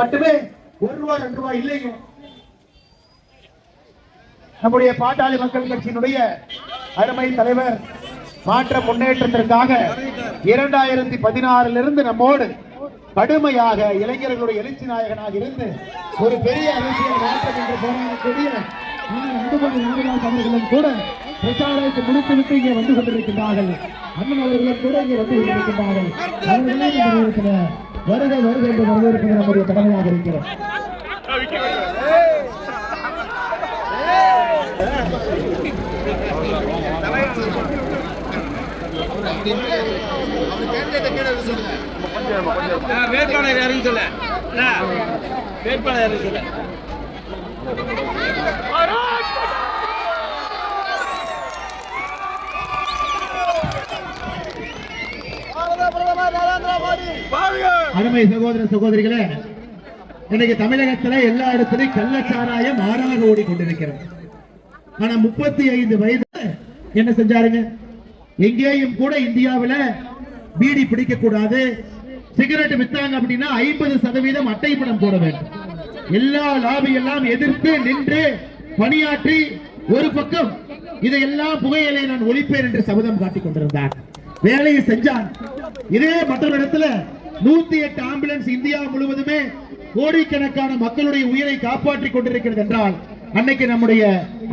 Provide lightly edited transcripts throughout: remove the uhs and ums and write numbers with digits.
மட்டுமே 1 ரூபா 2 ரூபாய் இல்லைங்க. நம்முடைய பாட்டாளி மக்கள் கட்சியினுடைய அருமை தலைவர் மாற்ற முன்னேற்றத்திற்காக 2016 நம்மோடு கடுமையாக இளைஞர்களுடைய எழுச்சி நாயகனாக இருந்து ஒரு பெரிய அரசியல் மாற்றம் என்று போராடக்கூடிய அவர்களும் கூட பிரச்சாரத்தை முடித்துவிட்டு இங்கே வந்து கொண்டிருக்கின்றார்கள். அண்ணன் அவர்களும் கூட இங்கே வந்து கொண்டிருக்கின்றார்கள். வருகை வருகை என்று வரவேற்பது நம்முடைய கடமையாக இருக்கிறோம். வேட்பாளர் யாரும் சொல்ல வேட்பாளர் யாரும் சொல்ல அருமை சகோதர சகோதரிகளே, இன்னைக்கு தமிழகத்துல எல்லா இடத்திலும் கள்ளச்சாராயம் ஆறாக ஓடிக்கொண்டிருக்கிறது. ஆனா 35 வயது என்ன செஞ்சாருங்க? எங்கேயும் கூட இந்தியாவில பீடி பிடிக்க கூடாது, சிகரெட் வித்தாங்க அப்படின்னா 50% அட்டைப்படம் போட வேண்டும். எல்லா லாபி எல்லாம் எதிர்த்து நின்று பணியாற்றி ஒரு பக்கம் இதையெல்லாம் புகையிலை நான் ஒழிப்பேன் என்று சபதம் காட்டிக் கொண்டிருந்தார். வேலையை செஞ்சான். இதே மற்றொரு இடத்துல 108 ஆம்புலன்ஸ் இந்தியா முழுவதுமே கோடிக்கணக்கான மக்களுடைய உயிரை காப்பாற்றிக் கொண்டிருக்கிறது என்றால் அன்னைக்கு நம்முடைய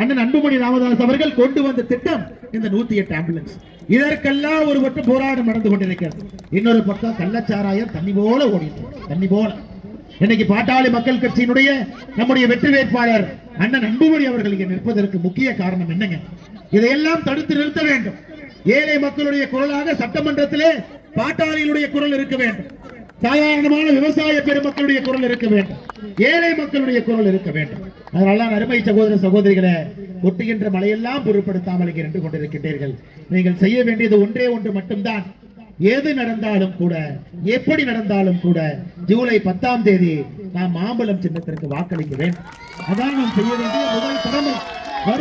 அண்ணன் அன்புமணி ராமதாஸ் அவர்கள் கொண்டு வந்த திட்டம் இந்த 108 ஆம்புலன்ஸ். இதற்கெல்லாம் ஒரு பக்கம் போராட்டம் நடந்து கொண்டிருக்கிறது. இன்னொரு பக்கம் கள்ளச்சாராயம் தண்ணி போல ஓடிட்டு, தண்ணி போல. இன்னைக்கு பாட்டாளி மக்கள் கட்சியினுடைய நம்முடைய வெற்றி வேட்பாளர் அண்ணன் அன்புமணி அவர்கள் இங்கே நிற்பதற்கு முக்கிய காரணம் என்னங்க? இதையெல்லாம் தடுத்து நிறுத்த வேண்டும். ஏழை மக்களுடைய குரலாக சட்டமன்றத்திலே பாட்டாளிகளுடைய குரல் இருக்க வேண்டும். சாதாரணமான விவசாய பெருமக்களுடைய குரல் இருக்க வேண்டும். ஏழை மக்களுடைய குரல் இருக்க வேண்டும். அதனால அருமை சகோதர சகோதரிகளை கொட்டுகின்ற மழையெல்லாம் பொருட்படுத்தாமல் இங்கே நின்று கொண்டிருக்கின்றீர்கள். நீங்கள் செய்ய வேண்டியது ஒன்றே ஒன்று மட்டும்தான். எது நடந்தாலும் கூட, எப்படி நடந்தாலும் கூட, ஜூலை 10ஆம் தேதி நாம் மாம்பழம் சின்னத்திற்கு வாக்களிக்க வேண்டும். அதான் நாம் செய்ய வேண்டிய முதல் கடமை.